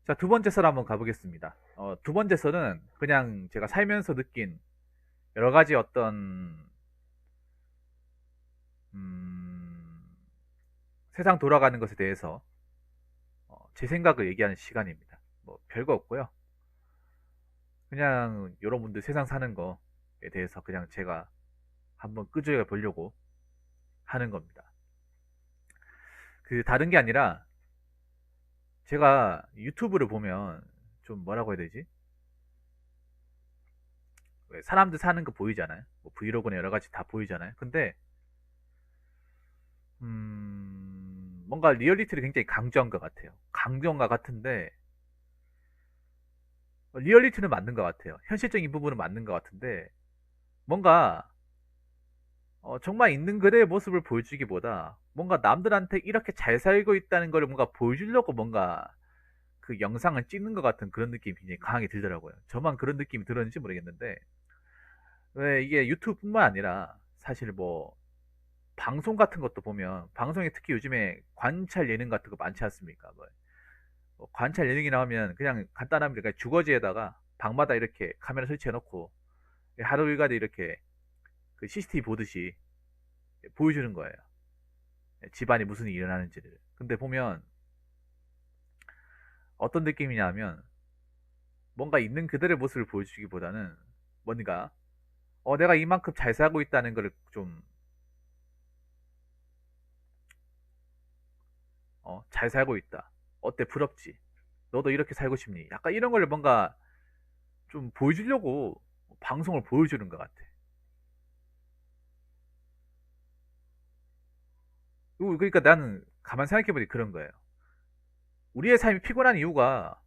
자, 두 번째 설 한번 가보겠습니다. 두 번째 설은 그냥 제가 살면서 느낀 여러 가지 어떤, 음, 세상 돌아가는 것에 대해서 제 생각을 얘기하는 시간입니다. 뭐, 별거 없고요. 그냥 여러분들 세상 사는 거에 대해서 그냥 제가 한번 끄적여 보려고 하는 겁니다. 그, 다른 게 아니라 제가 유튜브를 보면 좀 뭐라고 해야 되지? 왜 사람들 사는 거 보이잖아요. 뭐 브이로그나 여러 가지 다 보이잖아요. 근데 뭔가 리얼리티를 굉장히 강조한 것 같아요. 강조한 것 같은데 리얼리티는 맞는 것 같아요. 현실적인 부분은 맞는 것 같은데 뭔가 정말 있는 그대의 모습을 보여주기보다 뭔가 남들한테 이렇게 잘 살고 있다는 걸 뭔가 보여주려고 뭔가 그 영상을 찍는 것 같은 그런 느낌이 굉장히 강하게 들더라고요. 저만 그런 느낌이 들었는지 모르겠는데 왜 이게 유튜브뿐만 아니라 사실 뭐 방송 같은 것도 보면 방송에 특히 요즘에 관찰 예능 같은 거 많지 않습니까? 뭐 관찰 예능이 나오면 그냥 간단합니다. 그러니까 주거지에다가 방마다 이렇게 카메라 설치해 놓고 하루 일과를 이렇게 그 CCTV 보듯이 보여주는 거예요. 집안에 무슨 일이 일어나는지를. 근데 보면 어떤 느낌이냐면 뭔가 있는 그들의 모습을 보여주기보다는 뭔가 내가 이만큼 잘 살고 있다는 걸 좀 잘 살고 있다. 어때 부럽지? 너도 이렇게 살고 싶니? 약간 이런 걸 뭔가 좀 보여주려고 방송을 보여주는 것 같아. 그러니까 나는 가만 생각해보니 그런 거예요. 우리의 삶이 피곤한 이유가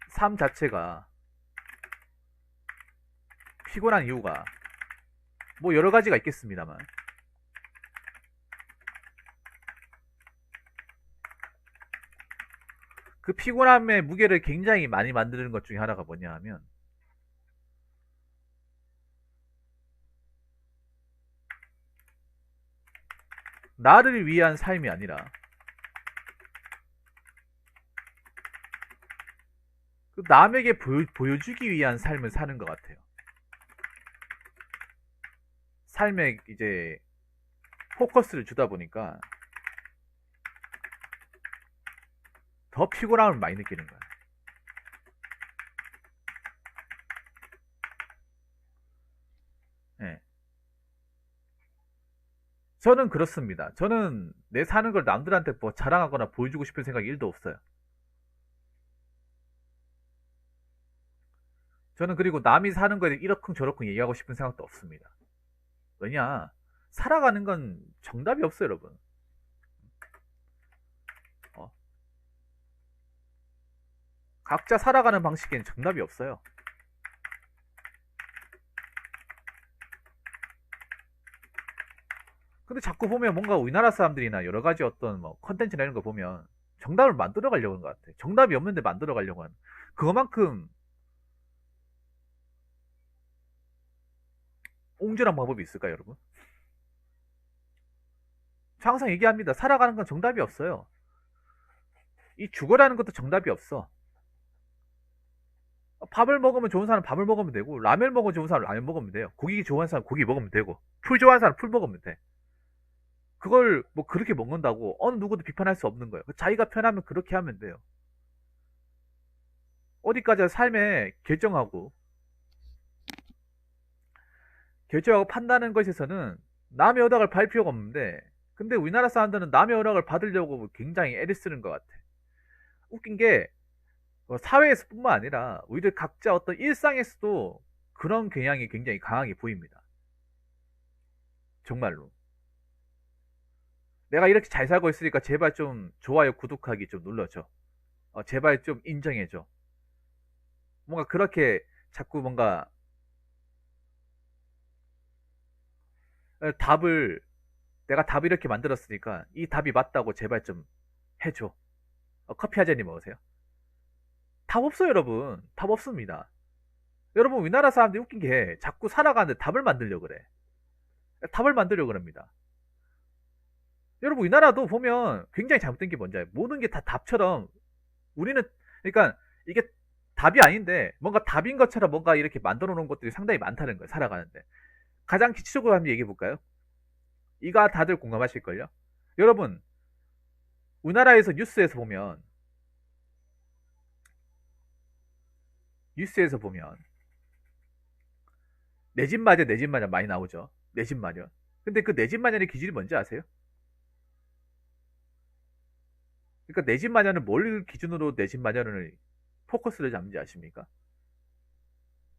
삶 자체가 피곤한 이유가 뭐 여러 가지가 있겠습니다만 그 피곤함의 무게를 굉장히 많이 만드는 것 중에 하나가 뭐냐 하면 나를 위한 삶이 아니라 그 남에게 보여주기 위한 삶을 사는 것 같아요. 삶에 이제 포커스를 주다 보니까 더 피곤함을 많이 느끼는 거야. 예. 저는 그렇습니다. 저는 내 사는 걸 남들한테 뭐 자랑하거나 보여주고 싶은 생각이 1도 없어요. 저는 그리고 남이 사는 거에 이러쿵저러쿵 얘기하고 싶은 생각도 없습니다. 왜냐? 살아가는 건 정답이 없어요, 여러분. 어, 각자 살아가는 방식에는 정답이 없어요. 근데 자꾸 보면 뭔가 우리나라 사람들이나 여러 가지 어떤 뭐 컨텐츠나 이런 거 보면 정답을 만들어 가려고 하는 것 같아. 정답이 없는데 만들어 가려고 하는. 그거만큼 옹졸한 방법이 있을까요, 여러분? 저 항상 얘기합니다. 살아가는 건 정답이 없어요. 이 죽어라는 것도 정답이 없어. 밥을 먹으면 좋은 사람 밥을 먹으면 되고, 라면 먹으면 좋은 사람 라면 먹으면 돼요. 고기 좋아하는 사람 고기 먹으면 되고, 풀 좋아하는 사람 풀 먹으면 돼. 그걸 뭐 그렇게 먹는다고 어느 누구도 비판할 수 없는 거예요. 자기가 편하면 그렇게 하면 돼요. 어디까지 삶에 결정하고 판단하는 것에서는 남의 허락을 받을 필요가 없는데, 근데 우리나라 사람들은 남의 허락을 받으려고 굉장히 애를 쓰는 것 같아. 웃긴 게 사회에서뿐만 아니라 우리들 각자 어떤 일상에서도 그런 경향이 굉장히 강하게 보입니다. 정말로. 내가 이렇게 잘 살고 있으니까 제발 좀 좋아요, 구독하기 좀 눌러줘. 제발 좀 인정해줘. 뭔가 그렇게 자꾸 뭔가 답을 내가 답을 이렇게 만들었으니까 이 답이 맞다고 제발 좀 해줘. 커피 한 잔이 먹으세요. 답 없어요, 여러분. 답 없습니다. 여러분, 우리나라 사람들이 웃긴 게 자꾸 살아가는데 답을 만들려고 그래. 답을 만들려고 그럽니다. 여러분 우리나라도 보면 굉장히 잘못된 게 뭔지 알아요? 모든 게 다 답처럼 우리는 그러니까 이게 답이 아닌데 뭔가 답인 것처럼 뭔가 이렇게 만들어 놓은 것들이 상당히 많다는 거예요. 살아가는데. 가장 기초적으로 한번 얘기해 볼까요? 이거 다들 공감하실걸요? 여러분 우리나라에서 뉴스에서 보면 내 집 마련 내 집 마련 많이 나오죠. 내 집 마련. 근데 그 내 집 마련의 기준이 뭔지 아세요? 그러니까 내 집 마련은 뭘 기준으로 내 집 마련을 포커스를 잡는지 아십니까?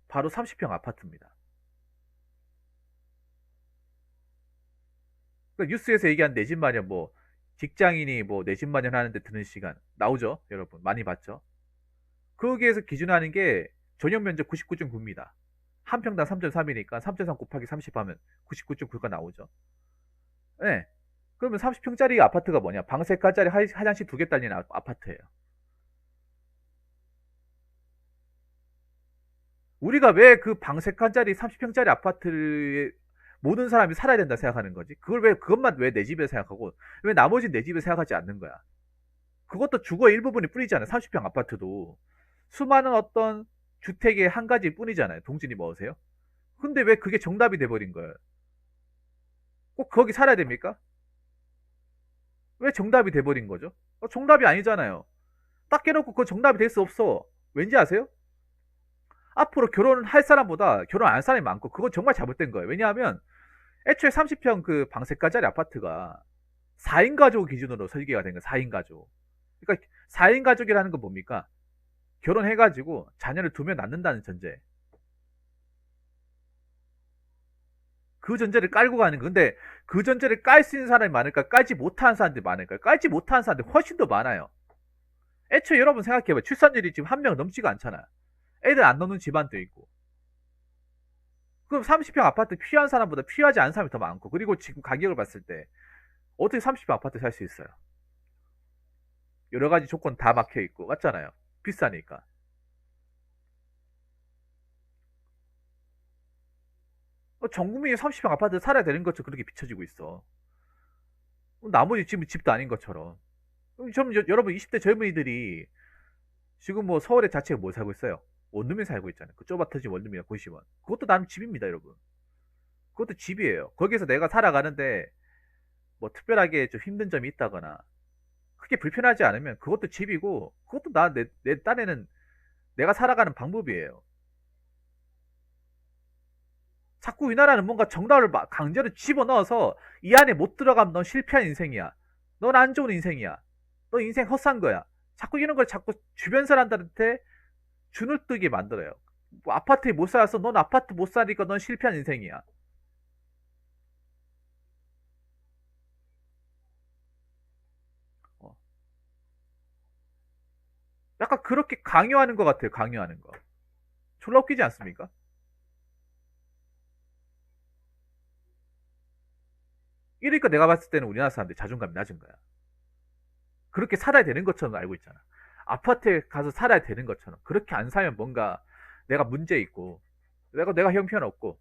바로 30평 아파트입니다. 그러니까 뉴스에서 얘기한 내 집 마련 뭐 직장인이 뭐 내 집 마련하는데 드는 시간 나오죠, 여러분 많이 봤죠. 거기에서 기준하는 게 전용 면적 99.9입니다. 한 평당 3.3이니까 3.3 곱하기 30 하면 99.9가 나오죠. 네. 그러면 30평짜리 아파트가 뭐냐? 방 3칸짜리 화장실 2개 딸린 아파트예요. 우리가 왜 그 방 3칸짜리 30평짜리 아파트에 모든 사람이 살아야 된다 생각하는 거지? 그것만 왜 내 집에 생각하고, 왜 나머지 내 집에 생각하지 않는 거야? 그것도 주거의 일부분이 뿐이잖아요. 30평 아파트도. 수많은 어떤 주택의 한 가지 뿐이잖아요. 동진이 뭐으세요? 근데 왜 그게 정답이 돼버린 거예요? 꼭 거기 살아야 됩니까? 왜 정답이 돼버린 거죠? 정답이 아니잖아요. 딱 깨놓고 그건 정답이 될 수 없어. 왠지 아세요? 앞으로 결혼할 사람보다 결혼 안 할 사람이 많고 그건 정말 잘못된 거예요. 왜냐하면 애초에 30평 그 방세가짜리 아파트가 4인 가족 기준으로 설계가 된 거예요. 4인 가족. 그러니까 4인 가족이라는 건 뭡니까? 결혼해가지고 자녀를 2명 낳는다는 전제. 그 전제를 깔고 가는 거. 근데 그 전제를 깔 수 있는 사람이 많을까? 깔지 못하는 사람들이 많을까? 깔지 못하는 사람들이 훨씬 더 많아요. 애초에 여러분 생각해봐요. 출산율이 지금 1명 넘지가 않잖아요. 애들 안 넣는 집안도 있고. 그럼 30평 아파트 필요한 사람보다 필요하지 않은 사람이 더 많고. 그리고 지금 가격을 봤을 때 어떻게 30평 아파트 살 수 있어요? 여러 가지 조건 다 막혀 있고. 맞잖아요. 비싸니까. 전 국민이 30평 아파트 살아야 되는 것처럼 그렇게 비춰지고 있어. 나머지 집은 집도 아닌 것처럼. 여러분 20대 젊은이들이 지금 뭐 서울의 자체가 뭐 살고 있어요? 원룸에 살고 있잖아요. 그 좁아 터진 원룸이나 고시원. 그것도 나름 집입니다, 여러분. 그것도 집이에요. 거기에서 내가 살아가는데 뭐 특별하게 좀 힘든 점이 있다거나 크게 불편하지 않으면 그것도 집이고 그것도 내 딴에는 내가 살아가는 방법이에요. 자꾸 우리나라는 뭔가 정답을 강제로 집어넣어서 이 안에 못 들어가면 넌 실패한 인생이야. 넌 안 좋은 인생이야. 너 인생 헛산 거야. 자꾸 이런 걸 자꾸 주변 사람들한테 주눅 들게 만들어요. 뭐 아파트에 못 살아서 넌 아파트 못 사니까 넌 실패한 인생이야. 어. 약간 그렇게 강요하는 것 같아요. 강요하는 거. 졸라 웃기지 않습니까? 이러니까 내가 봤을 때는 우리나라 사람들이 자존감이 낮은 거야. 그렇게 살아야 되는 것처럼 알고 있잖아. 아파트에 가서 살아야 되는 것처럼. 그렇게 안 살면 뭔가 내가 문제 있고, 내가 형편없고,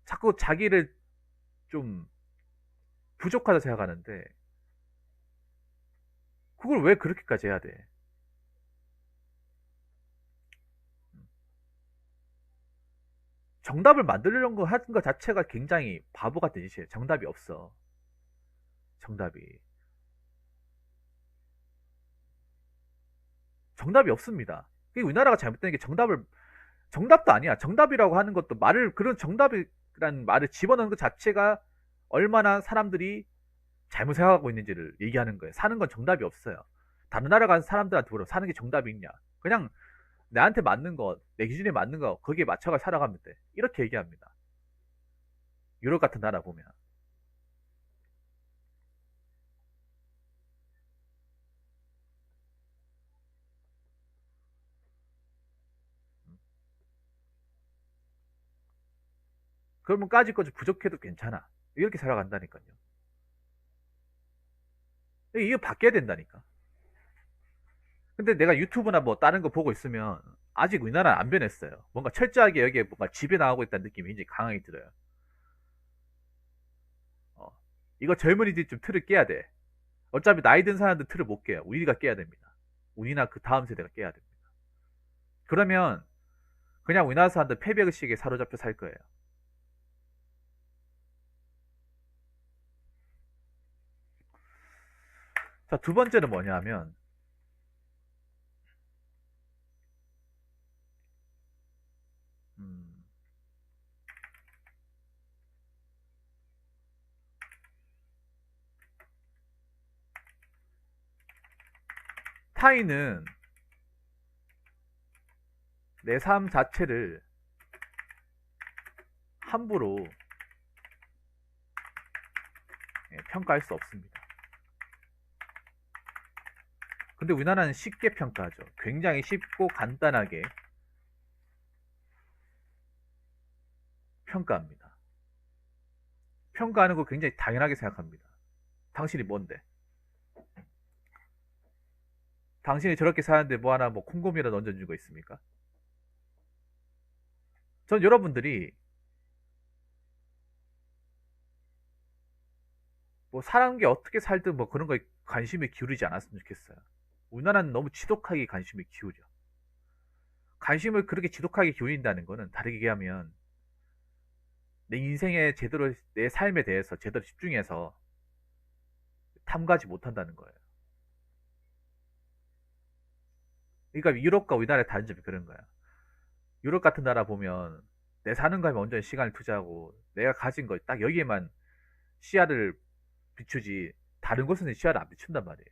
자꾸 자기를 좀 부족하다 생각하는데, 그걸 왜 그렇게까지 해야 돼? 정답을 만들려고 하는 것 자체가 굉장히 바보 같은 짓이에요. 정답이 없어. 정답이. 정답이 없습니다. 우리나라가 잘못된 게 정답도 아니야. 정답이라고 하는 것도 그런 정답이라는 말을 집어넣는 것 자체가 얼마나 사람들이 잘못 생각하고 있는지를 얘기하는 거예요. 사는 건 정답이 없어요. 다른 나라 가는 사람들한테 물어 사는 게 정답이 있냐? 그냥 나한테 맞는 거, 내 기준에 맞는 거, 거기에 맞춰가 살아가면 돼. 이렇게 얘기합니다. 유럽 같은 나라 보면. 그러면 까짓 거 부족해도 괜찮아. 이렇게 살아간다니까요. 이거 바뀌어야 된다니까. 근데 내가 유튜브나 뭐 다른 거 보고 있으면 아직 우리나라는 안 변했어요. 뭔가 철저하게 여기에 뭔가 지배 나가고 있다는 느낌이 굉장히 강하게 들어요. 어. 이거 젊은이들이 좀 틀을 깨야 돼. 어차피 나이 든 사람들 틀을 못 깨요. 우리가 깨야 됩니다. 우리나 그 다음 세대가 깨야 됩니다. 그러면 그냥 우리나라 사람들 패배의식에 사로잡혀 살 거예요. 자, 두 번째는 뭐냐면 음, 타인은 내 삶 자체를 함부로 평가할 수 없습니다. 근데 우리나라는 쉽게 평가하죠. 굉장히 쉽고 간단하게 평가합니다. 평가하는 거 굉장히 당연하게 생각합니다. 당신이 뭔데? 당신이 저렇게 사는데 뭐 하나 뭐 콩고미라도 얹어준 거 있습니까? 전 여러분들이 뭐 사는 게 어떻게 살든 뭐 그런 거에 관심을 기울이지 않았으면 좋겠어요. 우리나라는 너무 지독하게 관심을 기울여. 관심을 그렇게 지독하게 기울인다는 거는 다르게 얘기하면 내 인생에 제대로 내 삶에 대해서 제대로 집중해서 탐구하지 못한다는 거예요. 그러니까 유럽과 우리나라의 다른 점이 그런 거야. 유럽 같은 나라 보면 내 사는 거에 온전히 시간을 투자하고 내가 가진 거 딱 여기에만 시야를 비추지 다른 곳에는 시야를 안 비춘단 말이에요.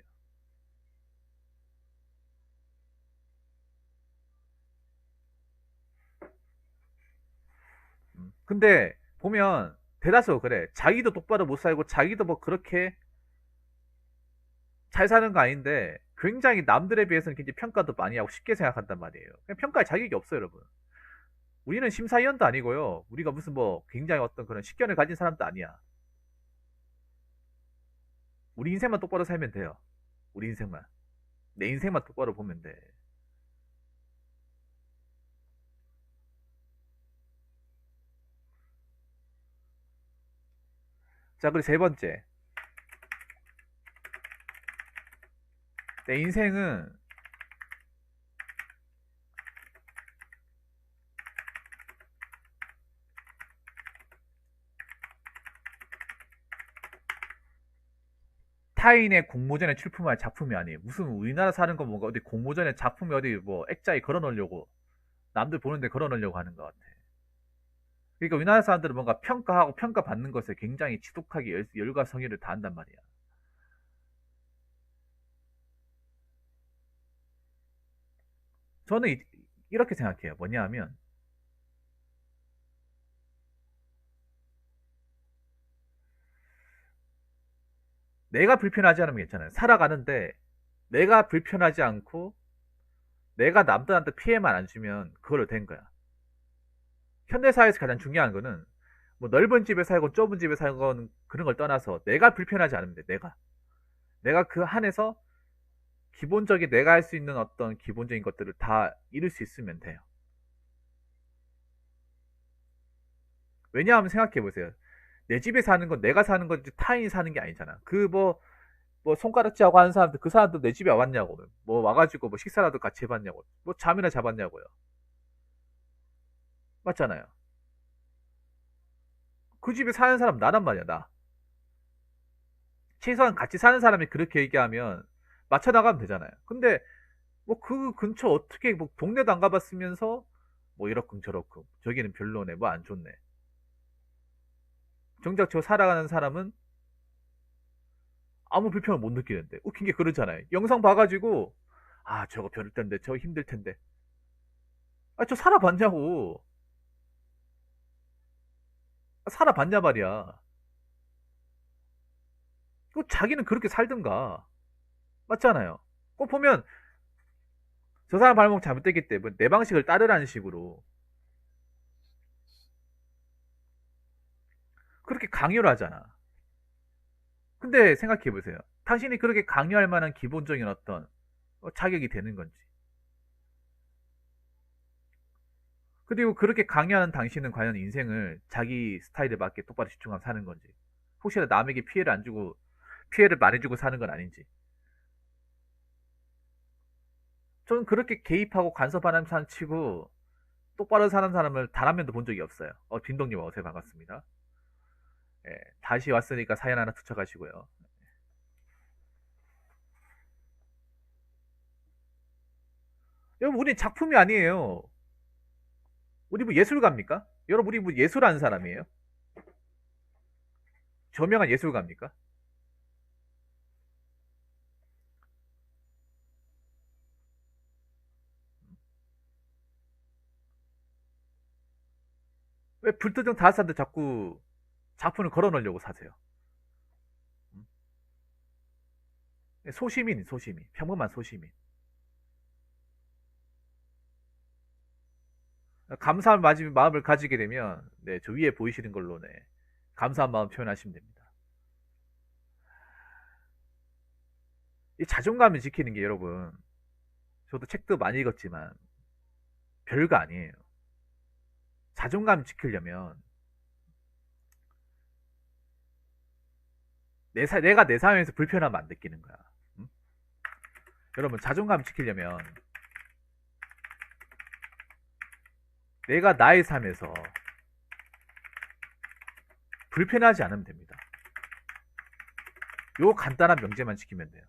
근데 보면 대다수 그래. 자기도 똑바로 못 살고 자기도 뭐 그렇게 잘 사는 거 아닌데 굉장히 남들에 비해서는 굉장히 평가도 많이 하고 쉽게 생각한단 말이에요. 그냥 평가할 자격이 없어요, 여러분. 우리는 심사위원도 아니고요. 우리가 무슨 뭐 굉장히 어떤 그런 식견을 가진 사람도 아니야. 우리 인생만 똑바로 살면 돼요. 우리 인생만. 내 인생만 똑바로 보면 돼. 자, 그리고 세 번째. 내 인생은 타인의 공모전에 출품할 작품이 아니에요. 무슨 우리나라 사는 거 뭔가 어디 공모전에 작품이 어디 뭐 액자에 걸어 놓으려고 남들 보는데 걸어 놓으려고 하는 것 같아. 그러니까 우리나라 사람들은 뭔가 평가하고 평가받는 것에 굉장히 지독하게 열과 성의를 다한단 말이야. 저는 이렇게 생각해요. 뭐냐 하면 내가 불편하지 않으면 괜찮아요. 살아가는데 내가 불편하지 않고 내가 남들한테 피해만 안 주면 그걸로 된 거야. 현대사회에서 가장 중요한 거는 뭐 넓은 집에 살고 좁은 집에 살고 그런 걸 떠나서 내가 불편하지 않으면 돼. 내가 그 안에서 기본적인 내가 할 수 있는 어떤 기본적인 것들을 다 이룰 수 있으면 돼요. 왜냐하면 생각해 보세요. 내 집에 사는 건 내가 사는 건지 타인이 사는 게 아니잖아. 그 뭐 손가락질하고 하는 사람들 그 사람들 내 집에 왔냐고 뭐 와가지고 뭐 식사라도 같이 해봤냐고 뭐 잠이나 잡았냐고요. 맞잖아요. 그 집에 사는 사람 나란 말이야 나. 최소한 같이 사는 사람이 그렇게 얘기하면 맞춰 나가면 되잖아요. 근데 뭐 그 근처 어떻게 뭐 동네도 안 가봤으면서 뭐 이렇쿵 저렇쿵 저기는 별로네 뭐 안 좋네. 정작 저 살아가는 사람은 아무 불편을 못 느끼는데 웃긴 게 그러잖아요. 영상 봐가지고 아 저거 별을 텐데 저거 힘들 텐데 아 저 살아봤냐고. 아, 살아봤냐 말이야. 그 자기는 그렇게 살든가. 맞잖아요. 꼭 보면 저 사람 발목 잘못됐기 때문에 내 방식을 따르라는 식으로 그렇게 강요를 하잖아. 근데 생각해 보세요. 당신이 그렇게 강요할 만한 기본적인 어떤 자격이 되는 건지. 그리고 그렇게 강요하는 당신은 과연 인생을 자기 스타일에 맞게 똑바로 집중하고 사는 건지. 혹시나 남에게 피해를 안 주고 피해를 많이 주고 사는 건 아닌지. 저는 그렇게 개입하고 간섭하는 사람 치고 똑바로 사는 사람을 단 한 명도 본 적이 없어요. 빈동님 어서 반갑습니다. 예, 다시 왔으니까 사연 하나 투척하시고요. 여러분, 우리 작품이 아니에요. 우리 뭐 예술가입니까? 여러분, 우리 뭐 예술하는 사람이에요? 저명한 예술가입니까? 왜 불특정 다섯 사람들 자꾸 작품을 걸어 놓으려고 사세요? 소시민, 소시민. 평범한 소시민. 감사한 마음을 가지게 되면, 네, 저 위에 보이시는 걸로, 네, 감사한 마음 표현하시면 됩니다. 이 자존감을 지키는 게 여러분, 저도 책도 많이 읽었지만, 별거 아니에요. 자존감 지키려면, 내가 내 삶에서 불편함을 안 느끼는 거야. 응? 여러분, 자존감 지키려면, 내가 나의 삶에서 불편하지 않으면 됩니다. 요 간단한 명제만 지키면 돼요.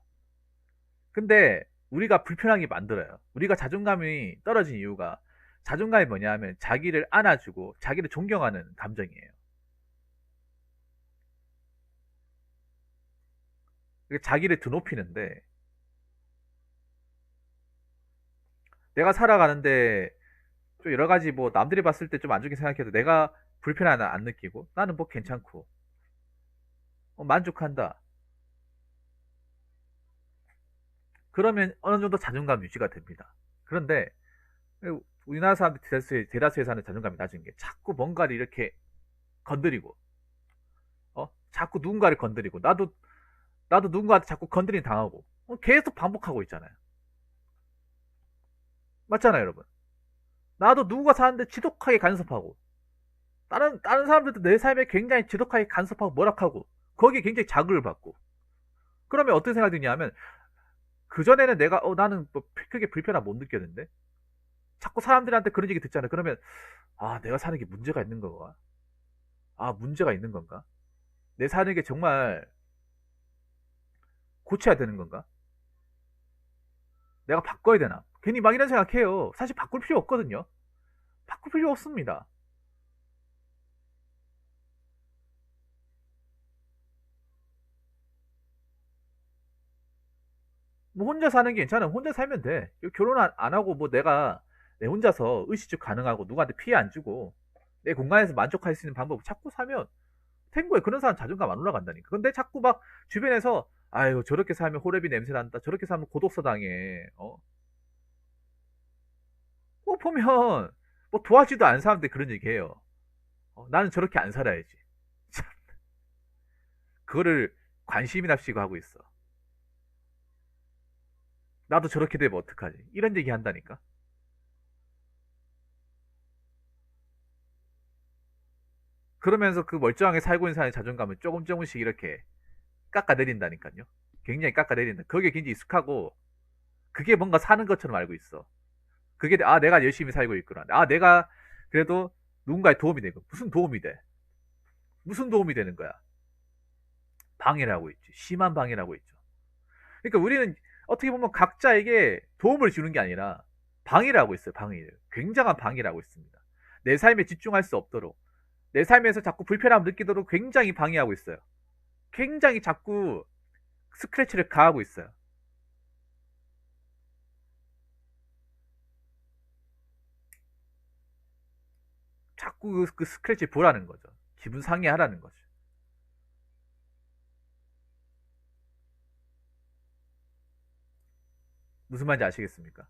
근데 우리가 불편하게 만들어요. 우리가 자존감이 떨어진 이유가 자존감이 뭐냐 하면 자기를 안아주고 자기를 존경하는 감정이에요. 자기를 드높이는데 내가 살아가는데 좀 여러 가지 뭐 남들이 봤을 때 좀 안 좋게 생각해도 내가 불편함을 안 느끼고 나는 뭐 괜찮고 만족한다. 그러면 어느 정도 자존감 유지가 됩니다. 그런데 우리나라 사람들 대다수에 사는 자존감이 낮은 게 자꾸 뭔가를 이렇게 건드리고 자꾸 누군가를 건드리고 나도 누군가한테 자꾸 건드림 당하고 계속 반복하고 있잖아요. 맞잖아요, 여러분. 나도 누군가 사는데 지독하게 간섭하고 다른 사람들도 내 삶에 굉장히 지독하게 간섭하고 뭐락하고 거기에 굉장히 자극을 받고 그러면 어떤 생각이 드냐면 그전에는 내가 나는 뭐 크게 불편함 못 느꼈는데 자꾸 사람들한테 그런 얘기 듣잖아요. 그러면 내가 사는 게 문제가 있는 건가? 문제가 있는 건가? 내 사는 게 정말 고쳐야 되는 건가? 내가 바꿔야 되나? 괜히 막 이런 생각해요. 사실 바꿀 필요 없거든요. 바꿀 필요 없습니다. 뭐 혼자 사는 게 괜찮아. 혼자 살면 돼. 결혼 안 하고 뭐 내가 내 혼자서 의식주 가능하고 누구한테 피해 안 주고 내 공간에서 만족할 수 있는 방법을 찾고 사면 된 거예요. 그런 사람 자존감 안 올라간다니까. 근데 자꾸 막 주변에서 아유 저렇게 살면 호레비 냄새 난다. 저렇게 살면 고독사 당해. 뭐 보면 뭐 도와주지도 않은 사람들 그런 얘기해요. 나는 저렇게 안 살아야지. 참, 그거를 관심이납시고 하고 있어. 나도 저렇게 되면 어떡하지? 이런 얘기 한다니까. 그러면서 그 멀쩡하게 살고 있는 사람의 자존감을 조금 조금씩 이렇게 깎아내린다니까요. 굉장히 깎아내린다. 그게 굉장히 익숙하고 그게 뭔가 사는 것처럼 알고 있어. 그게 내가 열심히 살고 있구나. 내가 그래도 누군가에 도움이 되고 무슨 도움이 돼? 무슨 도움이 되는 거야? 방해를 하고 있지. 심한 방해를 하고 있죠. 그러니까 우리는 어떻게 보면 각자에게 도움을 주는 게 아니라 방해를 하고 있어요. 방해를. 굉장한 방해를 하고 있습니다. 내 삶에 집중할 수 없도록 내 삶에서 자꾸 불편함을 느끼도록 굉장히 방해하고 있어요. 굉장히 자꾸 스크래치를 가하고 있어요. 자꾸 그 스크래치 보라는 거죠. 기분 상해하라는 거죠. 무슨 말인지 아시겠습니까?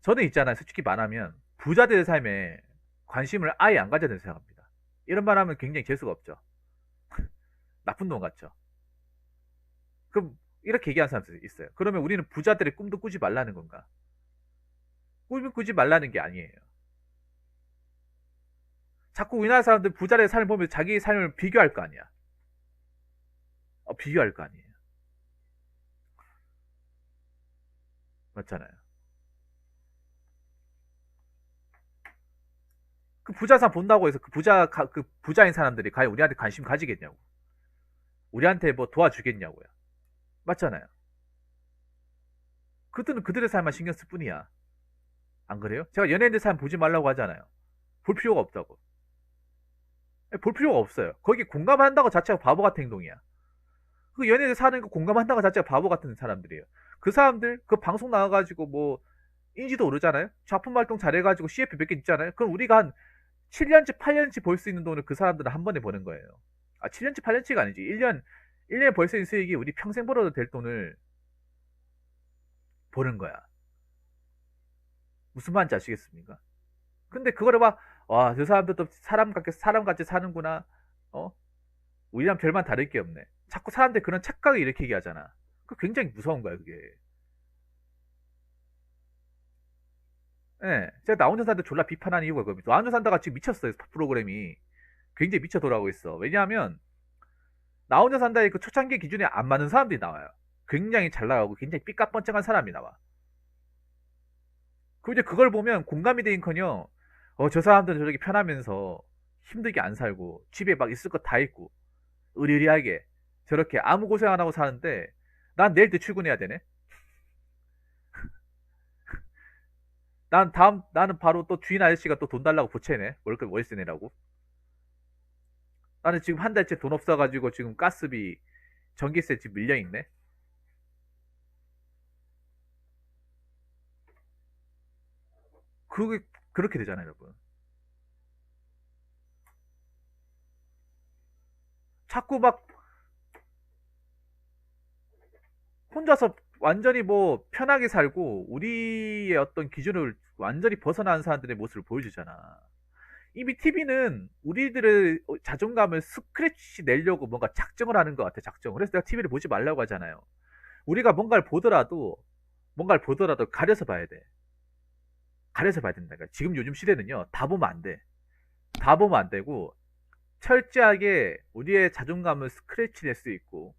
저는 있잖아요. 솔직히 말하면 부자들의 삶에 관심을 아예 안 가져야 된다고 생각합니다. 이런 말 하면 굉장히 재수가 없죠. 나쁜 놈 같죠. 그럼 이렇게 얘기하는 사람들이 있어요. 그러면 우리는 부자들의 꿈도 꾸지 말라는 건가? 꿈을 꾸지 말라는 게 아니에요. 자꾸 우리나라 사람들 부자의 삶을 보면 자기 삶을 비교할 거 아니야. 비교할 거 아니에요. 맞잖아요. 그 부자 사람 본다고 해서 그 부자인 사람들이 과연 우리한테 관심 가지겠냐고. 우리한테 뭐 도와주겠냐고요. 맞잖아요. 그들은 그들의 삶만 신경 쓸 뿐이야. 안 그래요? 제가 연예인들 삶 보지 말라고 하잖아요. 볼 필요가 없다고. 볼 필요가 없어요. 거기 공감한다고 자체가 바보 같은 행동이야. 그 연예인들 사는 거 공감한다고 자체가 바보 같은 사람들이에요. 그 사람들 그 방송 나와가지고 뭐 인지도 오르잖아요. 작품 활동 잘해가지고 CF 몇 개 있잖아요. 그럼 우리가 한 7년치 8년치 벌 수 있는 돈을 그 사람들은 한 번에 버는 거예요. 7년치 8년치가 아니지. 1년에 벌 수 있는 수익이 우리 평생 벌어도 될 돈을 버는 거야. 무슨 말인지 아시겠습니까? 근데 그거를 막, 와, 저 사람들도 사람같이 사는구나. 어? 우리랑 별반 다를 게 없네. 자꾸 사람들 그런 착각을 일으키게 하잖아. 그 굉장히 무서운 거야, 그게. 예. 제가 나 혼자 산다 졸라 비판하는 이유가 그겁니다. 나 혼자 산다가 지금 미쳤어요, 프로그램이. 굉장히 미쳐 돌아가고 있어. 왜냐하면, 나 혼자 산다의 그 초창기 기준에 안 맞는 사람들이 나와요. 굉장히 잘 나가고 굉장히 삐까뻔쩍한 사람이 나와. 그럼 이제 그걸 보면 공감이 되긴커녕, 저 사람들은 저렇게 편하면서 힘들게 안 살고 집에 막 있을 것 다 있고 의리의리하게 저렇게 아무 고생 안 하고 사는데 난 내일 또 출근해야 되네. 나는 바로 또 주인 아저씨가 또 돈 달라고 보채네. 월세 내라고. 나는 지금 한 달째 돈 없어가지고 지금 가스비, 전기세 지금 밀려있네. 그게 그렇게 되잖아요, 여러분. 자꾸 막 혼자서 완전히 뭐 편하게 살고 우리의 어떤 기준을 완전히 벗어나는 사람들의 모습을 보여주잖아. 이미 TV는 우리들의 자존감을 스크래치 내려고 뭔가 작정을 하는 것 같아, 작정. 그래서 내가 TV를 보지 말라고 하잖아요. 우리가 뭔가를 보더라도 가려서 봐야 돼. 가려서 봐야 된다. 그러니까 지금 요즘 시대는요, 다 보면 안 돼. 다 보면 안 되고, 철저하게 우리의 자존감을 스크래치 낼 수 있고,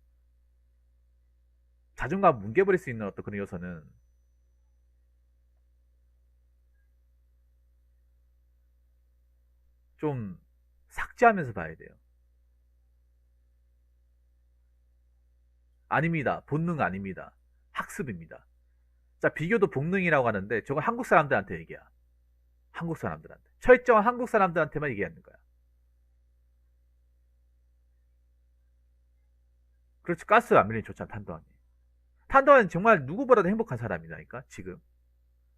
자존감 뭉개버릴 수 있는 어떤 그런 요소는 좀 삭제하면서 봐야 돼요. 아닙니다. 본능 아닙니다. 학습입니다. 자, 비교도 본능이라고 하는데, 저건 한국 사람들한테 얘기야. 한국 사람들한테. 철저한 한국 사람들한테만 얘기하는 거야. 그렇지, 가스 안 밀리면 좋잖아, 탄도환이. 탄도환은 정말 누구보다도 행복한 사람이라니까, 지금.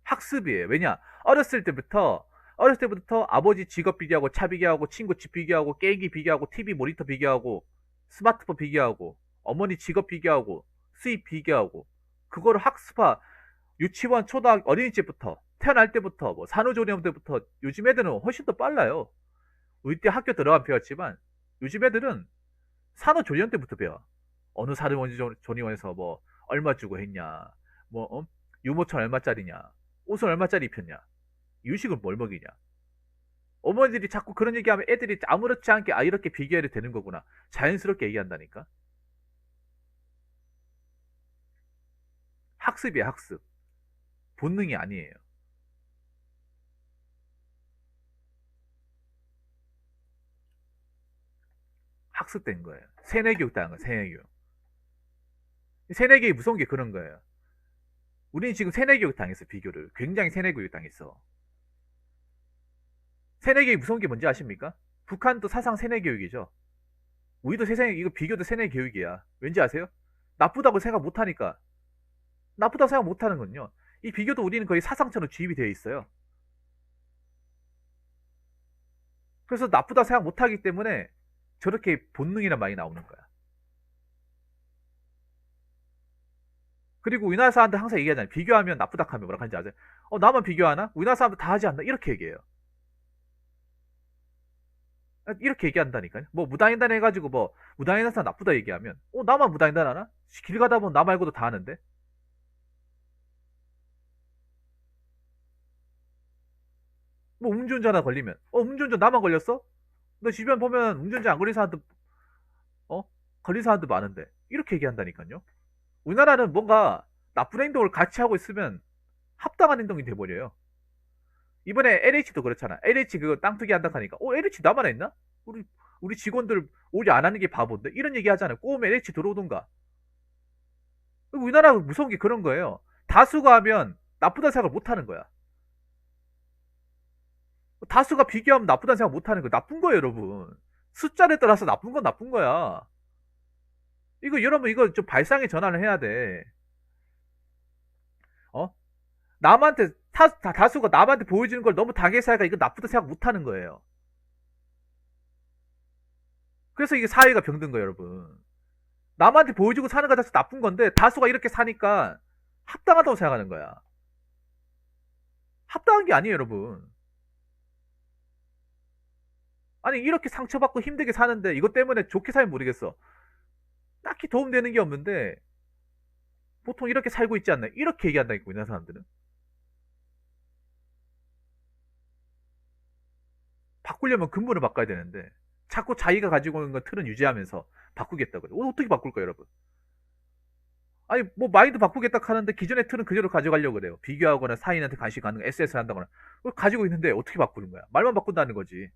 학습이에요. 왜냐? 어렸을 때부터 아버지 직업 비교하고, 차 비교하고, 친구 집 비교하고, 게임기 비교하고, TV 모니터 비교하고, 스마트폰 비교하고, 어머니 직업 비교하고, 수입 비교하고, 그거를 학습화, 유치원, 초등학교, 어린이집부터, 태어날 때부터, 뭐, 산후조리원 때부터, 요즘 애들은 훨씬 더 빨라요. 우리 때 학교 들어가면 배웠지만, 요즘 애들은 산후조리원 때부터 배워. 어느 산후조리원에서 뭐, 얼마 주고 했냐, 뭐, 유모차 얼마짜리냐, 옷은 얼마짜리 입혔냐, 유식은 뭘 먹이냐. 어머니들이 자꾸 그런 얘기하면 애들이 아무렇지 않게 이렇게 비교해도 되는 거구나. 자연스럽게 얘기한다니까. 학습이야, 학습. 본능이 아니에요. 학습된 거예요. 세뇌교육 당한 거예요, 세뇌교육. 세뇌교육이 무서운 게 그런 거예요. 우리는 지금 세뇌교육 당했어, 비교를. 굉장히 세뇌교육 당했어. 세뇌교육이 무서운 게 뭔지 아십니까? 북한도 사상 세뇌교육이죠. 우리도 세상에, 이거 비교도 세뇌교육이야. 왠지 아세요? 나쁘다고 생각 못하니까. 나쁘다고 생각 못하는 건요. 이 비교도 우리는 거의 사상처럼 주입이 되어 있어요. 그래서 나쁘다고 생각 못하기 때문에 저렇게 본능이란 말이 나오는 거야. 그리고 우리나라 사람들 항상 얘기하잖아요. 비교하면 나쁘다 하면 뭐라 하는지 아세요? 나만 비교하나? 우리나라 사람들 다 하지 않나? 이렇게 얘기해요. 이렇게 얘기한다니까요. 뭐 무당인단 해가지고 뭐 무당인단 사람 나쁘다 얘기하면 나만 무당인단 하나? 길 가다 보면 나 말고도 다 하는데. 뭐 음주운전 하나 걸리면 음주운전 나만 걸렸어? 너 주변 보면 음주운전 안 걸린 사람도 어 걸린 사람도 많은데 이렇게 얘기한다니까요. 우리나라는 뭔가 나쁜 행동을 같이 하고 있으면 합당한 행동이 돼버려요. 이번에 LH도 그렇잖아. LH 그거 땅 투기 한다 하니까 LH 나만 했나? 우리 직원들 오지 안 하는 게 바본데 이런 얘기 하잖아요. 꼬우면 LH 들어오던가. 우리나라 무서운 게 그런 거예요. 다수가 하면 나쁘다는 생각을 못 하는 거야. 다수가 비교하면 나쁘다는 생각 못 하는 거 나쁜 거예요, 여러분. 숫자를 따라서 나쁜 건 나쁜 거야. 이거 여러분 이거 좀 발상의 전환을 해야 돼. 어? 남한테 다수가 남한테 보여주는 걸 너무 당해서 하니까 이거 나쁘다 생각 못 하는 거예요. 그래서 이게 사회가 병든 거예요, 여러분. 남한테 보여주고 사는 거 자체 나쁜 건데 다수가 이렇게 사니까 합당하다고 생각하는 거야. 합당한 게 아니에요, 여러분. 아니 이렇게 상처받고 힘들게 사는데 이것 때문에 좋게 살면 모르겠어. 딱히 도움되는 게 없는데 보통 이렇게 살고 있지 않나 이렇게 얘기한다니까 우리나라 사람들은. 바꾸려면 근본을 바꿔야 되는데 자꾸 자기가 가지고 있는 건 틀은 유지하면서 바꾸겠다고 그래. 어떻게 바꿀까 여러분? 아니 뭐 마인드 바꾸겠다 하는데 기존의 틀은 그대로 가져가려고 그래요. 비교하거나 사인한테 간식 가는 거 SS를 한다거나 그걸 가지고 있는데 어떻게 바꾸는 거야? 말만 바꾼다는 거지.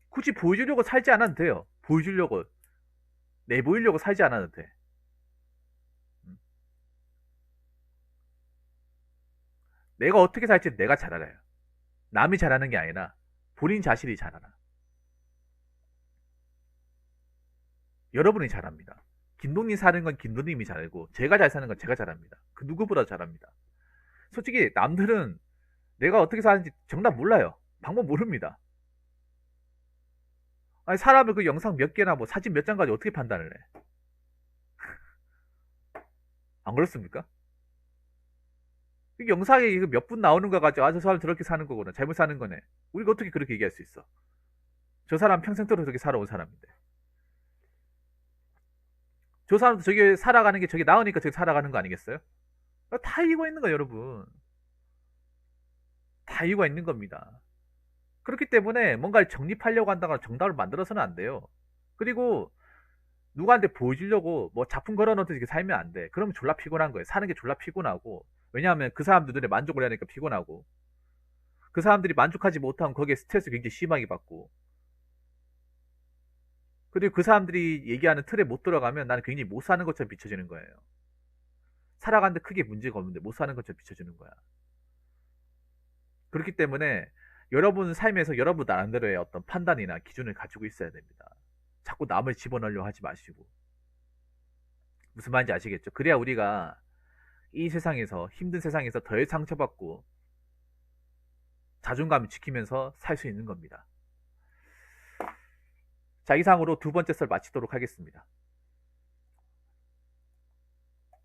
굳이 보여주려고 살지 않아도 돼요. 보여주려고 내보이려고 살지 않아도 돼. 음. 내가 어떻게 살지 내가 잘 알아요. 남이 잘하는 게 아니라 본인 자신이 잘 알아. 여러분이 잘합니다. 김동님 사는 건 김동님이 잘 알고 제가 잘 사는 건 제가 잘합니다. 그 누구보다 잘합니다. 솔직히 남들은 내가 어떻게 사는지 정답 몰라요. 방법 모릅니다. 아니 사람을 그 영상 몇 개나 뭐 사진 몇 장 가지고 어떻게 판단을 해? 안 그렇습니까? 이 영상에 이거 몇 분 나오는 거 가지고 저 사람 저렇게 사는 거구나 잘못 사는 거네. 우리가 어떻게 그렇게 얘기할 수 있어? 저 사람 평생도록 저렇게 살아온 사람인데 저 사람도 저게 살아가는 게 저게 나으니까 저게 살아가는 거 아니겠어요? 다 이유가 있는 거예요 여러분. 다 이유가 있는 겁니다. 그렇기 때문에 뭔가를 정립하려고 한다거나 정답을 만들어서는 안 돼요. 그리고 누구한테 보여주려고 뭐 작품 걸어놓듯이 이렇게 살면 안 돼. 그러면 졸라 피곤한 거예요. 사는 게 졸라 피곤하고. 왜냐하면 그 사람들 눈에 만족을 해야 하니까 피곤하고. 그 사람들이 만족하지 못하면 거기에 스트레스 굉장히 심하게 받고. 그리고 그 사람들이 얘기하는 틀에 못 들어가면 나는 굉장히 못 사는 것처럼 비춰지는 거예요. 살아가는데 크게 문제가 없는데 못 사는 것처럼 비춰지는 거야. 그렇기 때문에 여러분 삶에서 여러분 나름대로의 어떤 판단이나 기준을 가지고 있어야 됩니다. 자꾸 남을 집어넣으려고 하지 마시고. 무슨 말인지 아시겠죠? 그래야 우리가 이 세상에서 힘든 세상에서 덜 상처받고 자존감을 지키면서 살 수 있는 겁니다. 자, 이상으로 두 번째 썰 마치도록 하겠습니다.